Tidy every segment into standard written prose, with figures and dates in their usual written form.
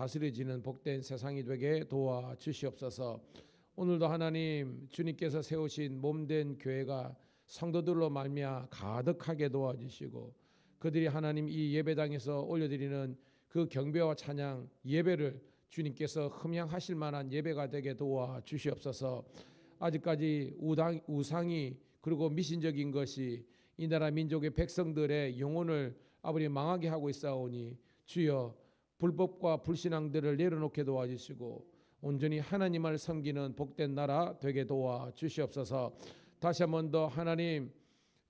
다스려지는 복된 세상이 되게 도와 주시옵소서. 오늘도 하나님 주님께서 세우신 몸된 교회가 성도들로 말미암아 가득하게 도와주시고 그들이 하나님 이 예배당에서 올려드리는 그 경배와 찬양 예배를 주님께서 흠양하실 만한 예배가 되게 도와 주시옵소서. 아직까지 우상이 그리고 미신적인 것이 이 나라 민족의 백성들의 영혼을 아버지 망하게 하고 있사오니 주여 불법과 불신앙들을 내려놓게 도와주시고 온전히 하나님을 섬기는 복된 나라 되게 도와 주시옵소서. 다시 한 번 더 하나님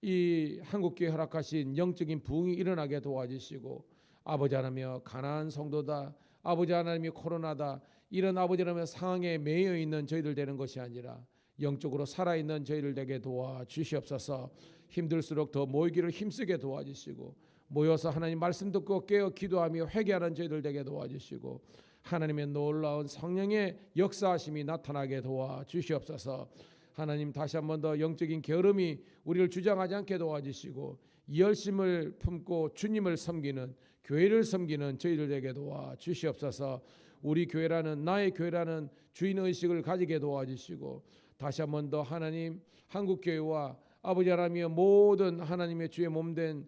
이 한국교회 허락하신 영적인 부흥이 일어나게 도와주시고 아버지 하나님여 가난한 성도다 아버지 하나님이 코로나다 이런 아버지 하나님의 상황에 매여 있는 저희들 되는 것이 아니라 영적으로 살아있는 저희를 되게 도와주시옵소서. 힘들수록 더 모이기를 힘쓰게 도와주시고 모여서 하나님 말씀 듣고 깨어 기도하며 회개하는 저희들 되게 도와주시고 하나님의 놀라운 성령의 역사하심이 나타나게 도와주시옵소서. 하나님 다시 한 번 더 영적인 게으름이 우리를 주장하지 않게 도와주시고 열심을 품고 주님을 섬기는 교회를 섬기는 저희들에게 도와주시옵소서. 우리 교회라는 나의 교회라는 주인의식을 가지게 도와주시고 다시 한 번 더 하나님 한국교회와 아버지 하나님의 모든 하나님의 주의 몸된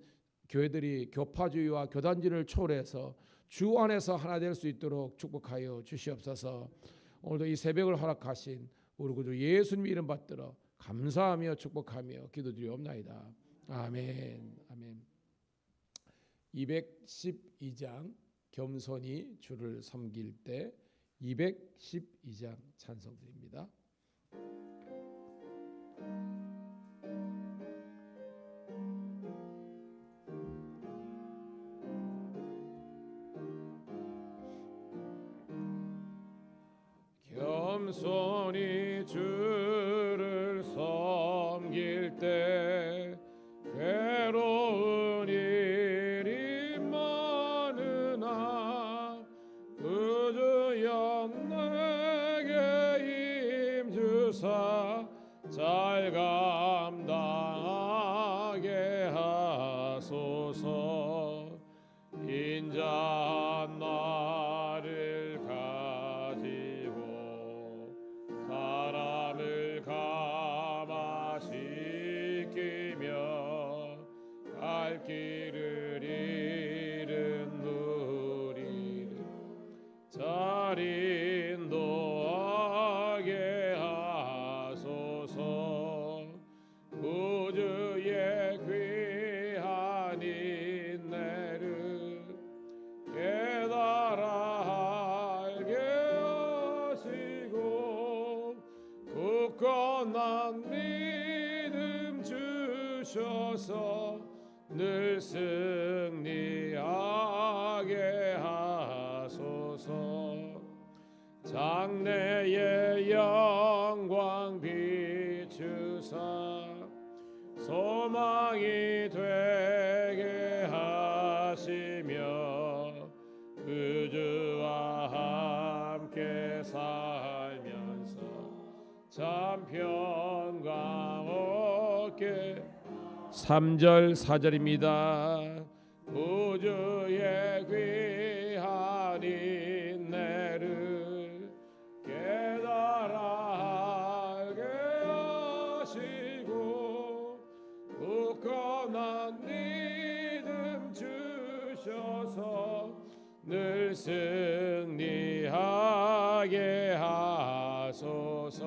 교회들이 교파주의와 교단주의를 초월해서 주 안에서 하나 될 수 있도록 축복하여 주시옵소서. 오늘도 이 새벽을 허락하신 우리 구주 예수님 이름 받들어 감사하며 축복하며 기도드리옵나이다. 아멘. 아멘. 212장 겸손히 주를 섬길 때 212장 찬송드립니다. 겸손히 주를 섬길 때 괴로운 일이 많으나 그 주여 내게 힘주사 잘 감당하게 하소서. 인자한 나를 가지고 사람을 감화시키며 갈 길을 잃은 누리를 잘 인도하게 하소서. 구주의 귀한 인내를 깨달아 알게 하시고 굳건한 믿음 주셔서 늘 승리하게 하소서. 장래의 영광 비추사 소망이 되게 하시며 그 주와 함께 살면서 참 평강 얻게. 3절 4절입니다. 구주의 귀한 인내를 깨달아 알게 하시고 굳건한 믿음 주셔서 늘 승리하게 하소서.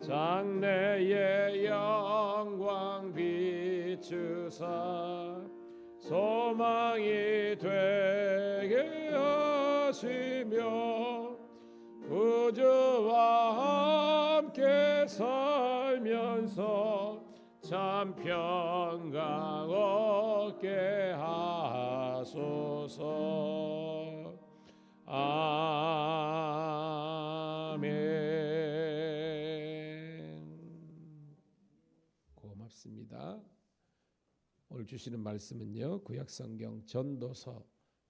장래의 영광 비추사 소망이 되게 하시며 구주와 함께 살면서 참 평강 얻게 하소서. 아멘. 고맙습니다. 오늘 주시는 말씀은요, 구약성경 전도서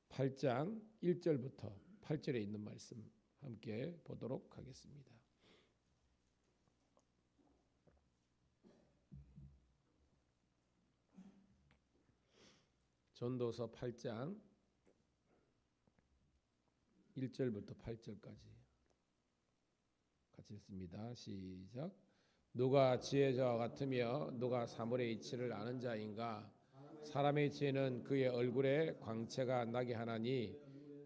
8장 1절부터 8절에 있는 말씀 함께 보도록 하겠습니다. 전도서 8장 1절부터 8절까지 같이 읽습니다. 시작. 누가 지혜자와 같으며 누가 사물의 이치를 아는 자인가? 사람의 지혜는 그의 얼굴에 광채가 나게 하나니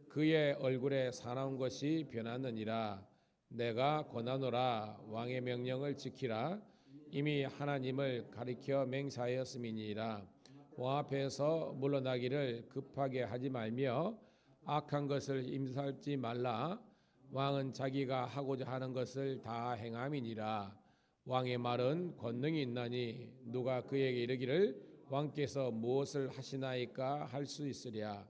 그의 얼굴에 사나운 것이 변하느니라. 내가 권하노라. 왕의 명령을 지키라. 이미 하나님을 가리켜 맹세하였음이니라. 왕 앞에서 물러나기를 급하게 하지 말며 악한 것을 임살지 말라. 왕은 자기가 하고자 하는 것을 다 행함이니라. 왕의 말은 권능이 있나니 누가 그에게 이르기를 왕께서 무엇을 하시나이까 할 수 있으랴.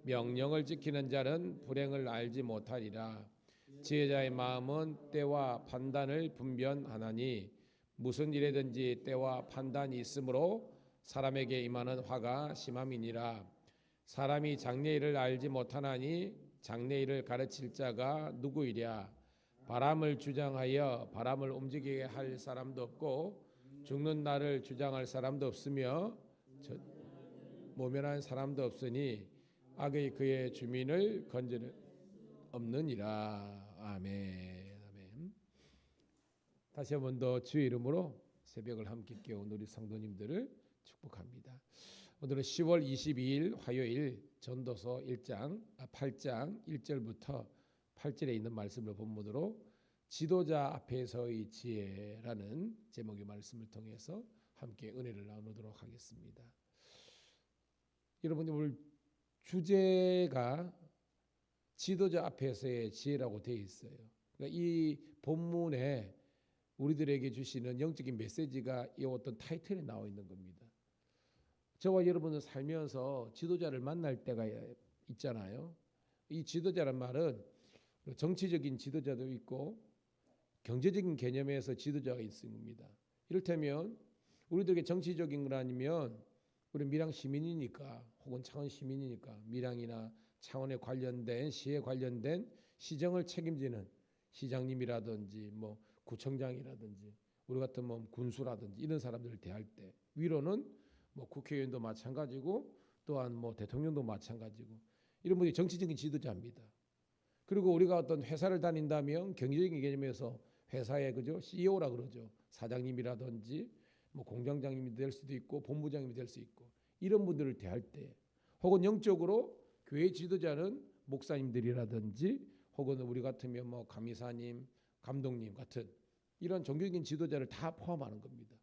명령을 지키는 자는 불행을 알지 못하리라. 지혜자의 마음은 때와 판단을 분별하나니 무슨 일에든지 때와 판단이 있으므로 사람에게 임하는 화가 심함이니라. 사람이 장래일을 알지 못하나니 장래일을 가르칠 자가 누구이랴. 바람을 주장하여 바람을 움직이게 할 사람도 없고 죽는 날을 주장할 사람도 없으며 모면한 사람도 없으니 악의 그의 주민을 건지는 없느니라. 아멘. 아멘. 다시 한번 더 주의 이름으로 새벽을 함께 깨운 우리 성도님들을 축복합니다. 오늘은 10월 22일 화요일 전도서 8장 1절부터 8절에 있는 말씀을 본문으로 지도자 앞에서의 지혜라는 제목의 말씀을 통해서 함께 은혜를 나누도록 하겠습니다. 여러분, 오늘 주제가 지도자 앞에서의 지혜라고 되어 있어요. 그러니까 이 본문에 우리들에게 주시는 영적인 메시지가 이 어떤 타이틀에 나와 있는 겁니다. 저와 여러분은 살면서 지도자를 만날 때가 있잖아요. 이 지도자란 말은 정치적인 지도자도 있고 경제적인 개념에서 지도자가 있습니다. 이를테면 우리들에게 정치적인 것 아니면 우리 밀양 시민이니까 혹은 창원 시민이니까 밀양이나 창원에 관련된 시에 관련된 시정을 책임지는 시장님이라든지 뭐 구청장이라든지 우리 같은 뭐 군수라든지 이런 사람들을 대할 때 위로는 뭐 국회의원도 마찬가지고 또한 뭐 대통령도 마찬가지고 이런 분이 정치적인 지도자입니다. 그리고 우리가 어떤 회사를 다닌다면 경제적인 개념에서 회사의 그죠 CEO라 그러죠. 사장님이라든지 뭐 공장장님이 될 수도 있고 본부장님이 될 수 있고 이런 분들을 대할 때 혹은 영적으로 교회 지도자는 목사님들이라든지 혹은 우리 같으면 뭐 감리사님, 감독님 같은 이런 종교적인 지도자를 다 포함하는 겁니다.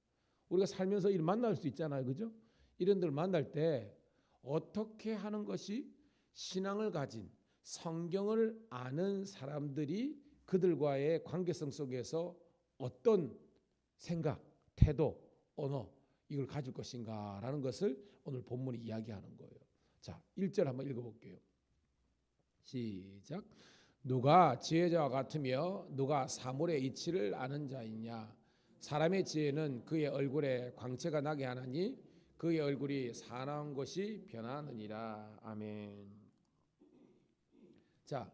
우리가 살면서 일 만날 수 있잖아요, 그죠? 이런 데를 만날 때 어떻게 하는 것이 신앙을 가진 성경을 아는 사람들이 그들과의 관계성 속에서 어떤 생각, 태도, 언어 이걸 가질 것인가라는 것을 오늘 본문이 이야기하는 거예요. 자, 1절 한번 읽어볼게요. 시작. 누가 지혜자와 같으며 누가 사물의 이치를 아는 자이냐. 사람의 지혜는 그의 얼굴에 광채가 나게 하나니 그의 얼굴이 사나운 것이 변하느니라. 아멘. 자,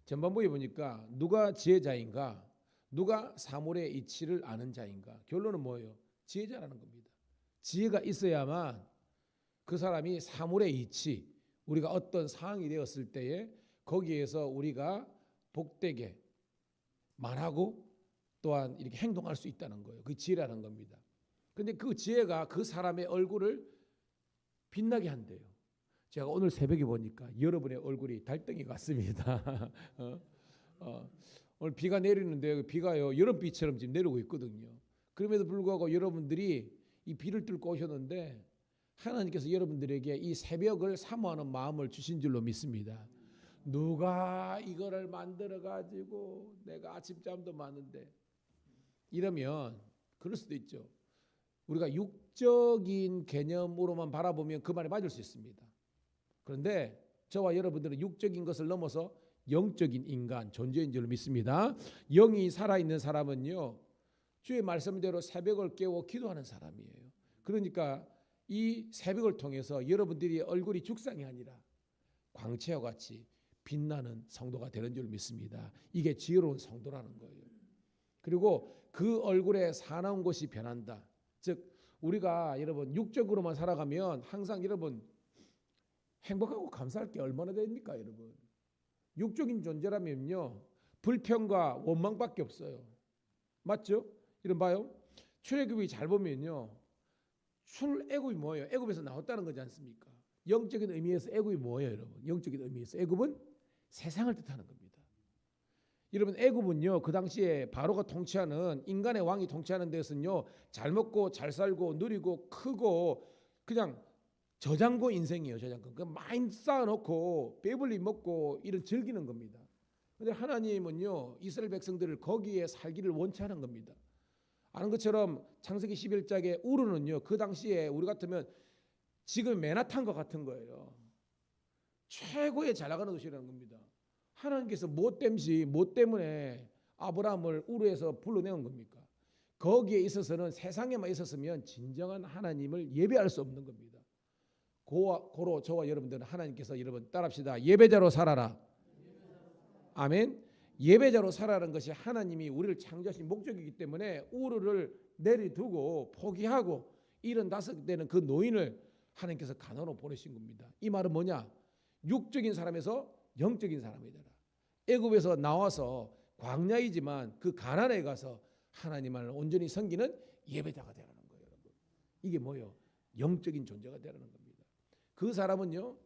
전반부에 보니까 누가 지혜자인가, 누가 사물의 이치를 아는 자인가. 결론은 뭐예요? 지혜자라는 겁니다. 지혜가 있어야만 그 사람이 사물의 이치, 우리가 어떤 상황이 되었을 때에 거기에서 우리가 복되게 말하고 또한 이렇게 행동할 수 있다는 거예요. 그 지혜라는 겁니다. 그런데 그 지혜가 그 사람의 얼굴을 빛나게 한대요. 제가 오늘 새벽에 보니까 여러분의 얼굴이 달덩이 같습니다. 오늘 비가 내리는데 비가요 여름비처럼 지금 내리고 있거든요. 그럼에도 불구하고 여러분들이 이 비를 뚫고 오셨는데 하나님께서 여러분들에게 이 새벽을 사모하는 마음을 주신 줄로 믿습니다. 누가 이거를 만들어 가지고 내가 아침잠도 많은데 이러면 그럴 수도 있죠. 우리가 육적인 개념으로만 바라보면 그 말이 맞을 수 있습니다. 그런데 저와 여러분들은 육적인 것을 넘어서 영적인 인간 존재인 줄로 믿습니다. 영이 살아있는 사람은요 주의 말씀대로 새벽을 깨워 기도하는 사람이에요. 그러니까 이 새벽을 통해서 여러분들이 얼굴이 죽상이 아니라 광채와 같이 빛나는 성도가 되는 줄 믿습니다. 이게 지혜로운 성도라는 거예요. 그리고 그 얼굴에 사나운 것이 변한다. 즉 우리가 여러분 육적으로만 살아가면 항상 여러분 행복하고 감사할 게 얼마나 됩니까 여러분. 육적인 존재라면요 불평과 원망밖에 없어요. 맞죠? 이런 봐요. 출애굽이 잘 보면요 출애굽이 뭐예요? 애굽에서 나왔다는 거지 않습니까? 영적인 의미에서 애굽이 뭐예요, 여러분? 영적인 의미에서 애굽은 세상을 뜻하는 겁니다. 여러분 애굽은요 그 당시에 바로가 통치하는 인간의 왕이 통치하는 데서는요 잘 먹고 잘 살고 누리고 크고 그냥 저장고 인생이에요. 저장고. 그 많이 쌓아놓고 배불리 먹고 이런 즐기는 겁니다. 근데 하나님은요 이스라엘 백성들을 거기에 살기를 원치 않은 겁니다. 아는 것처럼 창세기 11장의 우르는요 그 당시에 우리 같으면 지금 맨하탄과 같은 거예요. 최고의 잘 나가는 도시라는 겁니다. 하나님께서 뭐 때문에 아브라함을 우르에서 불러내온 겁니까? 거기에 있어서는 세상에만 있었으면 진정한 하나님을 예배할 수 없는 겁니다. 고로 저와 여러분들은 하나님께서 여러분 따라합시다. 예배자로 살아라. 아멘. 예배자로 살아라는 것이 하나님이 우리를 창조하신 목적이기 때문에 우르를 내리두고 포기하고 75되는 그 노인을 하나님께서 가나안으로 보내신 겁니다. 이 말은 뭐냐? 육적인 사람에서 영적인 사람이 되라. 애굽에서 나와서 광야이지만 그 가나안에 가서 하나님을 온전히 섬기는 예배자가 되라는 거예요, 여러분. 이게 뭐예요? 영적인 존재가 되라는 겁니다. 그 사람은요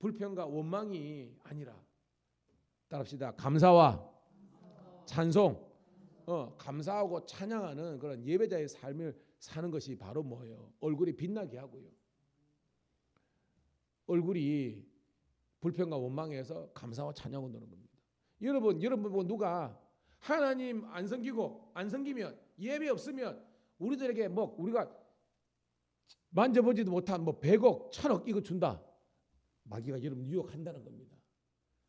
불평과 원망이 아니라 따라합시다. 감사와 찬송, 감사하고 찬양하는 그런 예배자의 삶을 사는 것이 바로 뭐예요? 얼굴이 빛나게 하고요. 얼굴이 불평과 원망에서 감사와 찬양을 노는 겁니다. 여러분 보고 누가 하나님 안 섬기면 예배 없으면 우리들에게 뭐 우리가 만져보지도 못한 뭐 100억, 1000억 이거 준다. 마귀가 여러분 유혹한다는 겁니다.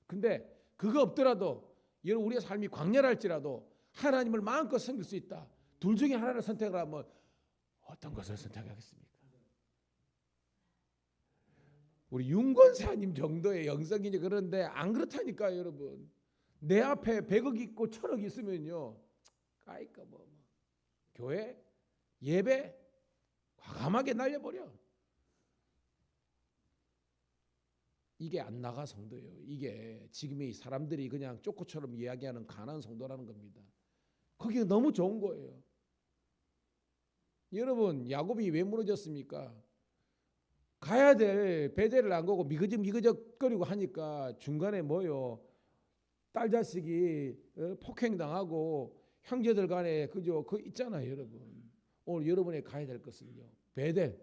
근데 그거 없더라도 여러분 우리의 삶이 광야랄지라도 하나님을 마음껏 섬길 수 있다. 둘 중에 하나를 선택을 하면 어떤 것을 선택하겠습니까? 우리 윤건사님 정도의 영성이니 그런데 안 그렇다니까요, 여러분. 내 앞에 100억 있고 1000억 있으면요, 까이까 뭐 교회 예배 과감하게 날려버려. 이게 안 나가 성도예요. 이게 지금의 사람들이 그냥 쪼꼬처럼 이야기하는 가난한 성도라는 겁니다. 그게 너무 좋은 거예요. 여러분 야곱이 왜 무너졌습니까? 가야 될 베델을 안 가고 미그적거리고 하니까 중간에 뭐요? 딸 자식이 폭행당하고 형제들 간에 그저 그 있잖아요, 여러분. 오늘 여러분이 가야 될 것은요. 베델.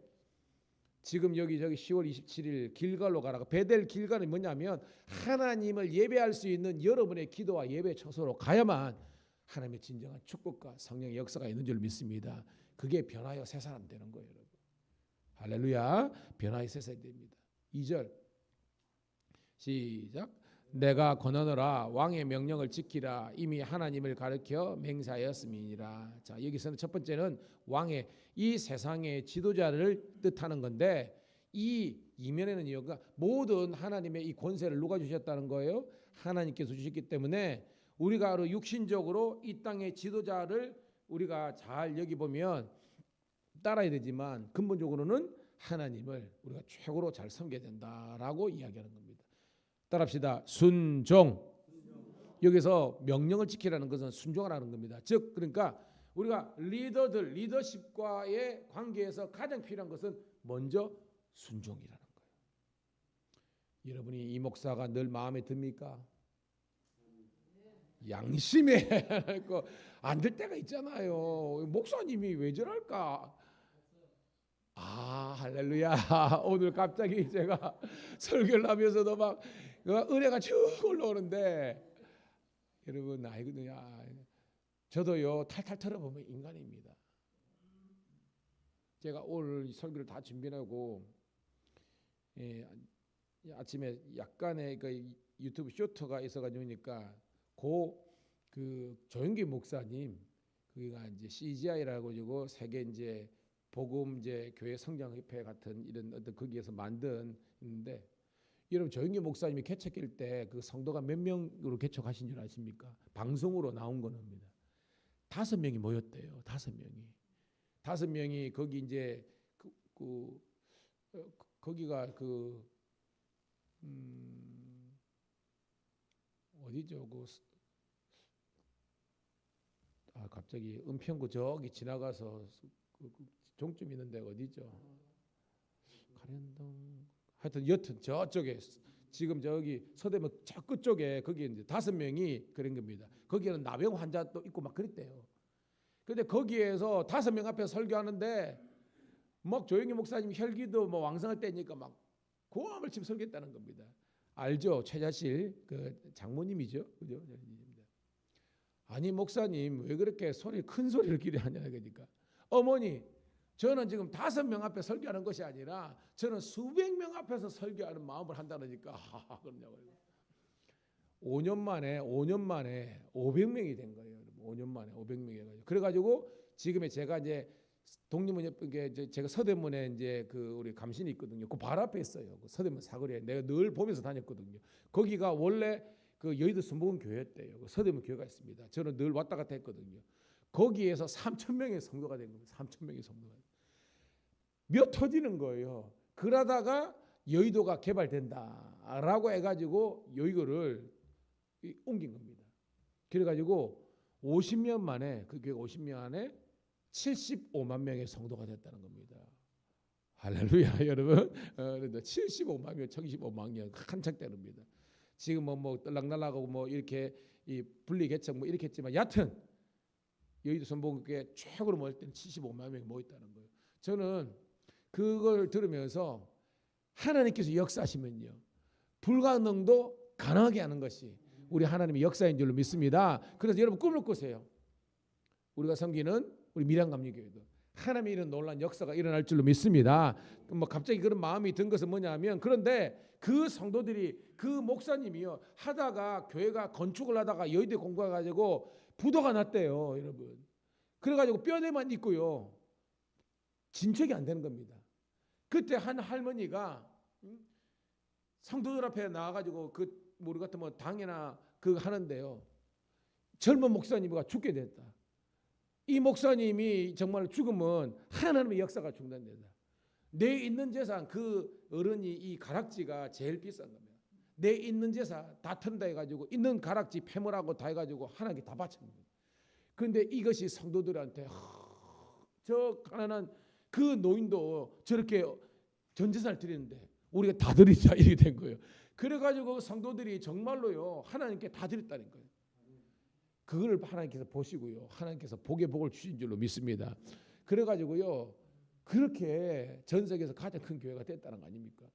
지금 여기 저기 10월 27일 길갈로 가라가. 베델 길갈은 뭐냐면 하나님을 예배할 수 있는 여러분의 기도와 예배 처소로 가야만 하나님의 진정한 축복과 성령의 역사가 있는 줄 믿습니다. 그게 변하여 새 사람 되는 거예요, 여러분. 할렐루야. 변화의 새 사람이 됩니다. 2절 시작. 내가 권하노라 왕의 명령을 지키라 이미 하나님을 가르쳐 맹세하였음이니라. 자, 여기서는 첫 번째는 왕의 이 세상의 지도자를 뜻하는 건데 이 이면에는 이유가 모든 하나님의 이 권세를 누가 주셨다는 거예요? 하나님께서 주셨기 때문에 우리가 육신적으로 이 땅의 지도자를 우리가 잘 여기 보면 따라야 되지만 근본적으로는 하나님을 우리가 최고로 잘 섬겨야 된다라고 이야기하는 겁니다. 따라합시다. 순종. 여기서 명령을 지키라는 것은 순종하라는 겁니다. 즉 그러니까 우리가 리더십과의 관계에서 가장 필요한 것은 먼저 순종이라는 거예요. 여러분이 이 목사가 늘 마음에 듭니까? 양심에 안 들 때가 있잖아요. 목사님이 왜 저럴까? 아, 할렐루야. 오늘 갑자기 제가 설교를 하면서도 막 은혜가 쭉 올라오는데 여러분 아이거든요. 저도요 탈탈 털어보면 인간입니다. 제가 오늘 설교를 다 준비하고 아침에 약간의 그 유튜브 쇼트가 있어가지고니까 그 조영기 목사님 그가 이제 CGI라고 가지고 세계 이제 복음 이제 교회 성장협회 같은 이런 어떤 거기에서 만든 있는데 여러분 조영기 목사님이 개척일 때 그 성도가 몇 명으로 개척하신 줄 아십니까? 방송으로 나온 겁니다. 5명이 모였대요. 5명이 거기 이제 거기가 어디죠? 갑자기 은평구 저기 지나가서 종점 있는 데가 어디죠? 가련동. 하여튼 여튼 저쪽에 지금 저기 서대문 저 끝쪽에 거기 이제 5명이 그런 겁니다. 거기에는 나병 환자도 있고 막 그랬대요. 근데 거기에서 5명 앞에 설교하는데 막 조영기 목사님 혈기도 뭐 왕성할 때니까 막 고함을 치며 설교했다는 겁니다. 알죠? 최자실 그 장모님이죠, 그죠? 아니 목사님 왜 그렇게 큰 소리를 기대하냐 그러니까 어머니 저는 지금 5명 앞에 설교하는 것이 아니라 저는 수백 명 앞에서 설교하는 마음을 한다니까 그러냐고. 5년 만에 500명이 된 거예요. 5년 만에 500명이 해가지고 그래가지고 지금의 제가 이제 독립문 제가 서대문에 이제 그 우리 감신이 있거든요. 그 바로 앞에 있어요. 그 서대문 사거리에 내가 늘 보면서 다녔거든요. 거기가 원래 그 여의도 순복음 교회였대요. 그 서대문 교회가 있습니다. 저는 늘 왔다 갔다 했거든요. 거기에서 3,000명의 성도가 된 겁니다. 3,000명의 성도가 몇 터지는 거예요. 그러다가 여의도가 개발된다라고 해가지고 여의도를 옮긴 겁니다. 그래가지고 50년 만에 그 교회가 50년 안에 75만 명의 성도가 됐다는 겁니다. 할렐루야 여러분. 그런데 75만 명, 75만 명 한창 때입니다. 지금 뭐 떨락날락하고 뭐 이렇게 이 분리 개척 뭐 이렇게 했지만 여하튼 여의도 순복음교회 최고로 모일 때는 75만 명이 모였다는 거예요. 저는 그걸 들으면서 하나님께서 역사하시면요 불가능도 가능하게 하는 것이 우리 하나님의 역사인 줄로 믿습니다. 그래서 여러분 꿈을 꾸세요. 우리가 섬기는 우리 밀양감리교회도 하나님의 이런 놀라운 역사가 일어날 줄로 믿습니다. 뭐 갑자기 그런 마음이 든 것은 뭐냐면 그런데 그 성도들이 그 목사님이요 하다가 교회가 건축을 하다가 여의도에 공부해가지고 부도가 났대요 여러분. 그래가지고 뼈대만 있고요 진척이 안 되는 겁니다. 그때 한 할머니가 성도들 앞에 나와가지고 그 우리 같은 뭐 당이나 그 하는데요 젊은 목사님이 죽게 됐다. 이 목사님이 정말 죽으면 하나님의 역사가 중단된다. 내 있는 재산 그 어른이 이 가락지가 제일 비싼 겁니다. 내 있는 재산 다 턴다 해가지고 있는 가락지 폐물하고 다 해가지고 하나님께 다 바칩니다. 그런데 이것이 성도들한테 저 가난한 그 노인도 저렇게 전 재산을 드리는데 우리가 다 드리자 이렇게 된 거예요. 그래가지고 성도들이 정말로요 하나님께 다 드렸다는 거예요. 그걸 하나님께서 보시고요 하나님께서 복의 복을 주신 줄로 믿습니다. 그래가지고요 그렇게 전 세계에서 가장 큰 교회가 됐다는 거 아닙니까?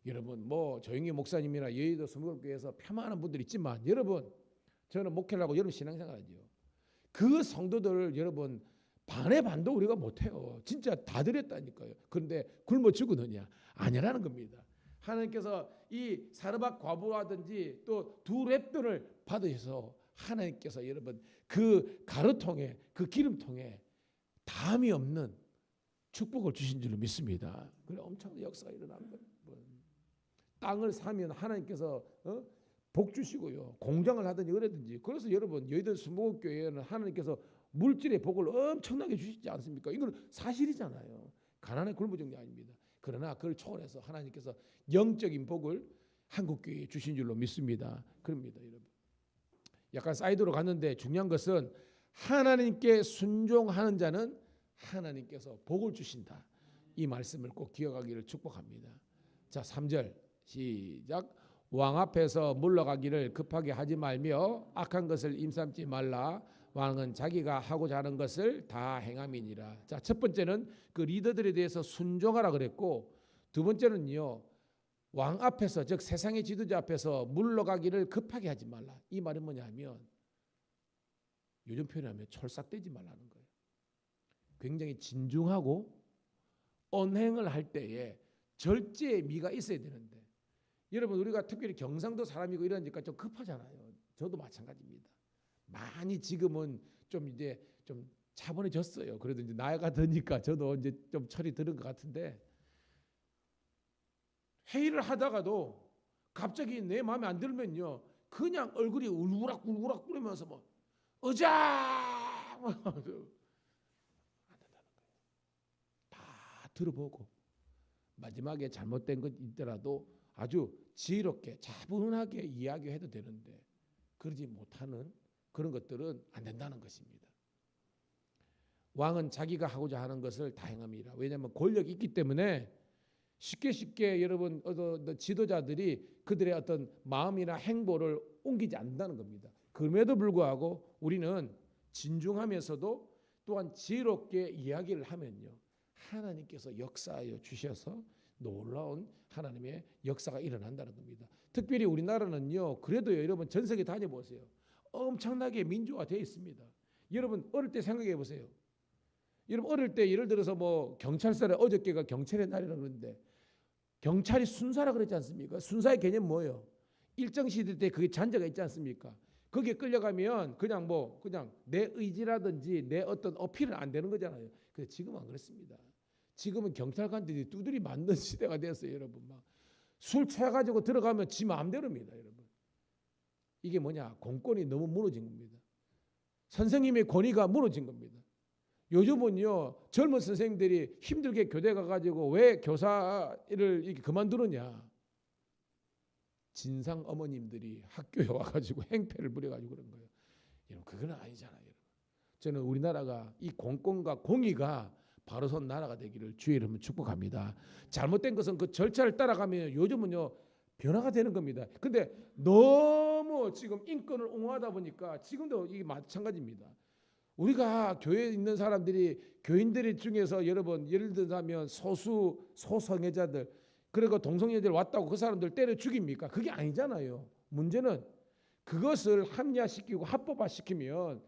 여러분 뭐 조영기 목사님이나 여의도 순복음교회에서 폄하하는 분들이 있지만 여러분 저는 목회를 하고 여러분 신앙생활하죠. 그 성도들 여러분 반의 반도 우리가 못해요. 진짜 다 드렸다니까요. 그런데 굶어 죽으느냐 아니라는 겁니다. 하나님께서 이 사르밧 과부라든지 또 두 랩들을 받으셔서 하나님께서 여러분 그 가루통에 그 기름통에 담이 없는 축복을 주신 줄로 믿습니다. 그래 엄청난 역사가 일어나는 거예요. 땅을 사면 하나님께서 복 주시고요. 공장을 하든지 그러든지. 그래서 여러분 여의도 순복음교회는 하나님께서 물질의 복을 엄청나게 주시지 않습니까? 이건 사실이잖아요. 가난에 굶어 죽는 게 아닙니다. 그러나 그걸 초월해서 하나님께서 영적인 복을 한국교회에 주신 줄로 믿습니다. 그럽니다, 여러분. 약간 사이드로 갔는데 중요한 것은 하나님께 순종하는 자는 하나님께서 복을 주신다. 이 말씀을 꼭 기억하기를 축복합니다. 자, 3절 시작. 왕 앞에서 물러가기를 급하게 하지 말며 악한 것을 임삼지 말라. 왕은 자기가 하고자 하는 것을 다 행함이니라. 자, 첫 번째는 그 리더들에 대해서 순종하라 그랬고 두 번째는요. 왕 앞에서 즉 세상의 지도자 앞에서 물러가기를 급하게 하지 말라. 이 말은 뭐냐면 요즘 표현하면 촐싹대지 말라는 거예요. 굉장히 진중하고 언행을 할 때에 절제의 미가 있어야 되는데 여러분 우리가 특별히 경상도 사람이고 이러니까 좀 급하잖아요. 저도 마찬가지입니다. 많이 지금은 좀 이제 좀 차분해졌어요. 그래도 이제 나이가 드니까 저도 이제 좀 철이 드는 것 같은데 회의를 하다가도 갑자기 내 마음에 안 들면요 그냥 얼굴이 울그락울그락 끓으면서 뭐 의자 안 된다는 거예요. 다 들어보고 마지막에 잘못된 것 있더라도 아주 지혜롭게 차분하게 이야기해도 되는데 그러지 못하는 그런 것들은 안 된다는 것입니다. 왕은 자기가 하고자 하는 것을 다 행합니다. 왜냐하면 권력이 있기 때문에 쉽게 여러분 지도자들이 그들의 어떤 마음이나 행보를 옮기지 않는다는 겁니다. 그럼에도 불구하고 우리는 진중하면서도 또한 지혜롭게 이야기를 하면요, 하나님께서 역사하여 주셔서 놀라운 하나님의 역사가 일어난다는 겁니다. 특별히 우리나라는요, 그래도요, 여러분 전 세계 다녀보세요. 엄청나게 민주화되어 있습니다. 여러분 어릴 때 생각해 보세요. 여러분 어릴 때 예를 들어서 뭐 경찰서에 어저께가 경찰의 날이라고 그러는데 경찰이 순사라 그랬지 않습니까? 순사의 개념 뭐예요? 일정 시대 때 그게 잔재가 있지 않습니까? 거기에 끌려가면 그냥 내 의지라든지 내 어떤 어필은 안 되는 거잖아요. 근데 지금은 안 그렇습니다. 지금은 경찰관들이 두드리 맞는 시대가 되었어요, 여러분. 막 술 취해가지고 들어가면 지 마음대로입니다, 여러분. 이게 뭐냐? 공권이 너무 무너진 겁니다. 선생님의 권위가 무너진 겁니다. 요즘은요, 젊은 선생님들이 힘들게 교대 가가지고 왜 교사를 이렇게 그만두느냐? 진상 어머님들이 학교에 와가지고 행패를 부려가지고 그런 거예요. 여러분, 그건 아니잖아요. 여러분. 저는 우리나라가 이 공권과 공의가 바로 선 나라가 되기를 주의 이름으로 축복합니다. 잘못된 것은 그 절차를 따라가면 요즘은요 변화가 되는 겁니다. 근데 너무 지금 인권을 옹호하다 보니까 지금도 이게 마찬가지입니다. 우리가 교회에 있는 사람들이 교인들 중에서 여러분 예를 들자면 소성애자들 그리고 동성애자들 왔다고 그 사람들 때려 죽입니까? 그게 아니잖아요. 문제는 그것을 합리화시키고 합법화시키면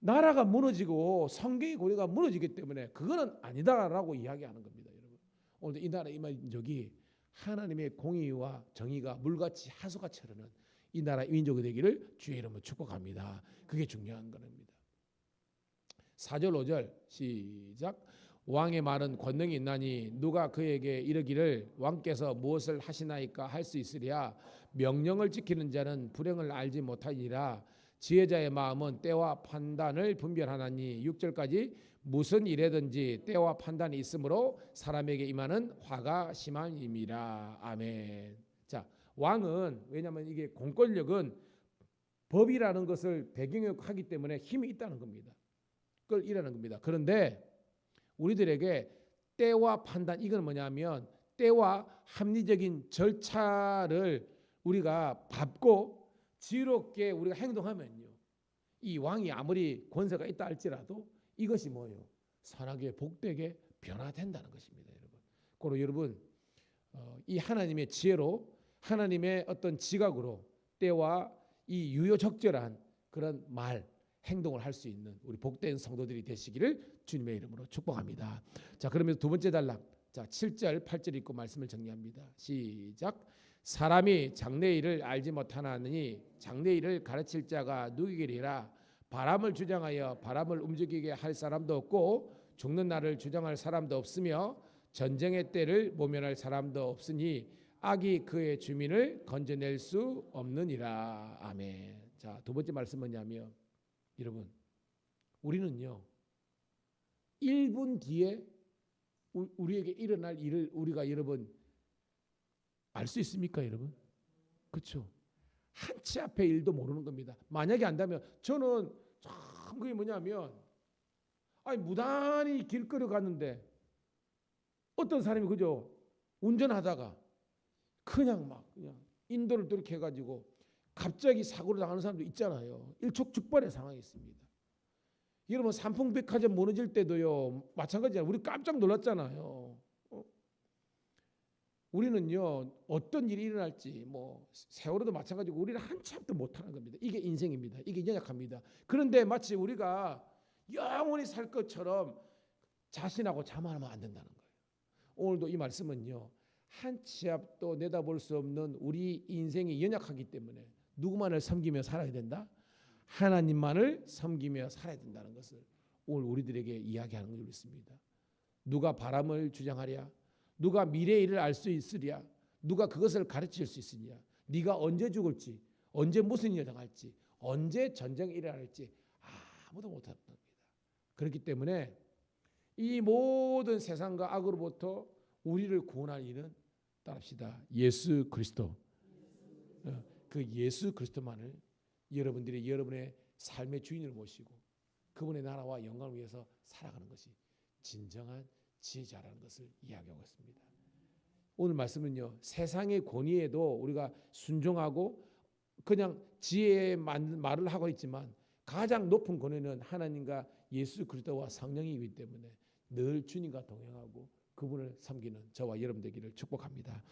나라가 무너지고 성경의 고리가 무너지기 때문에 그거는 아니다라고 이야기하는 겁니다, 여러분. 오늘 이 나라 이 민족이 하나님의 공의와 정의가 물같이 하수같이 흐르는 이 나라 민족이 되기를 주의 이름으로 축복합니다. 그게 중요한 겁니다. 4절 5절 시작. 왕의 말은 권능이 있나니 누가 그에게 이르기를 왕께서 무엇을 하시나이까 할 수 있으랴. 명령을 지키는 자는 불행을 알지 못하리라. 지혜자의 마음은 때와 판단을 분별하나니 6절까지 무슨 일에든지 때와 판단이 있으므로 사람에게 임하는 화가 심함이니라. 아멘. 자, 왕은 왜냐하면 이게 공권력은 법이라는 것을 배경에 하기 때문에 힘이 있다는 겁니다. 그걸 일하는 겁니다. 그런데 우리들에게 때와 판단 이건 뭐냐면 때와 합리적인 절차를 우리가 밟고 지혜롭게 우리가 행동하면요, 이 왕이 아무리 권세가 있다 할지라도 이것이 뭐예요? 선하게 복되게 변화된다는 것입니다, 여러분. 그리고 여러분 이 하나님의 지혜로 하나님의 어떤 지각으로 때와 이 유효적절한 그런 말 행동을 할 수 있는 우리 복된 성도들이 되시기를 주님의 이름으로 축복합니다. 자, 그러면 두 번째 단락, 자 7절 8절 읽고 말씀을 정리합니다. 시작. 사람이 장래일을 알지 못하나니 장래일을 가르칠 자가 누구이리라. 바람을 주장하여 바람을 움직이게 할 사람도 없고 죽는 날을 주장할 사람도 없으며 전쟁의 때를 모면할 사람도 없으니 악이 그의 주민을 건져낼 수 없느니라. 아멘. 자, 두 번째 말씀 뭐냐면 여러분 우리는요 1분 뒤에 우리에게 일어날 일을 우리가 여러분 알 수 있습니까, 여러분? 그렇죠. 한 치 앞의 일도 모르는 겁니다. 만약에 안다면 저는 참 그게 뭐냐면 아니 무단히 길거리 갔는데 어떤 사람이 그죠 운전하다가 그냥 인도를 그렇게 해가지고 갑자기 사고를 당하는 사람도 있잖아요. 일촉즉발의 상황이 있습니다. 여러분 삼풍백화점 무너질 때도요 마찬가지잖아요. 우리 깜짝 놀랐잖아요. 우리는요 어떤 일이 일어날지 뭐 세월호도 마찬가지고 우리는 한치 앞도 못하는 겁니다. 이게 인생입니다. 이게 연약합니다. 그런데 마치 우리가 영원히 살 것처럼 자신하고 자만하면 안 된다는 거예요. 오늘도 이 말씀은요 한치 앞도 내다볼 수 없는 우리 인생이 연약하기 때문에 누구만을 섬기며 살아야 된다? 하나님만을 섬기며 살아야 된다는 것을 오늘 우리들에게 이야기하는 걸 믿습니다. 누가 바람을 주장하랴? 누가 미래의 일을 알 수 있으랴? 누가 그것을 가르칠 수 있으랴? 네가 언제 죽을지, 언제 무슨 일이 일어날지, 언제 전쟁이 일어날지 아무도 못합니다. 그렇기 때문에 이 모든 세상과 악으로부터 우리를 구원할 일은 따릅시다. 예수 그리스도. 그 예수 그리스도만을 여러분들이 여러분의 삶의 주인을 모시고 그분의 나라와 영광을 위해서 살아가는 것이 진정한 지혜자라는 것을 이야기하고 있습니다. 오늘 말씀은요, 세상의 권위에도 우리가 순종하고 그냥 지혜의 말을 하고 있지만 가장 높은 권위는 하나님과 예수 그리스도와 성령이기 때문에 늘 주님과 동행하고 그분을 섬기는 저와 여러분 되기를 축복합니다.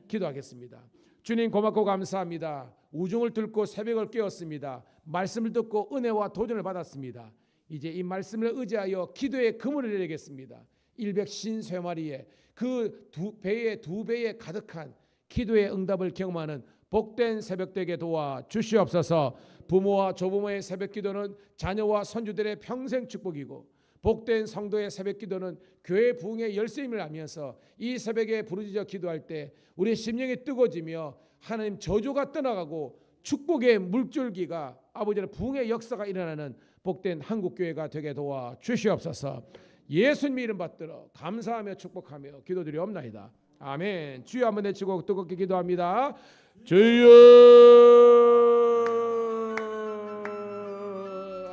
기도하겠습니다. 주님 고맙고 감사합니다. 우중을 뚫고 새벽을 깨웠습니다. 말씀을 듣고 은혜와 도전을 받았습니다. 이제 이 말씀을 의지하여 기도의 그물을 내리겠습니다. 150마리에 그 두 배에 가득한 기도의 응답을 경험하는 복된 새벽 되게 도와 주시옵소서. 부모와 조부모의 새벽 기도는 자녀와 손주들의 평생 축복이고 복된 성도의 새벽 기도는 교회 부흥의 열쇠임을 알면서 이 새벽에 부르짖어 기도할 때 우리 심령이 뜨거워지며 하나님 저주가 떠나가고 축복의 물줄기가 아버지의 부흥의 역사가 일어나는 복된 한국교회가 되게 도와 주시옵소서. 예수님 이름 받들어 감사하며 축복하며 기도드리옵나이다. 아멘. 주여 한번 내치고 뜨겁게 기도합니다. 주여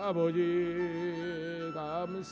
아버지 감사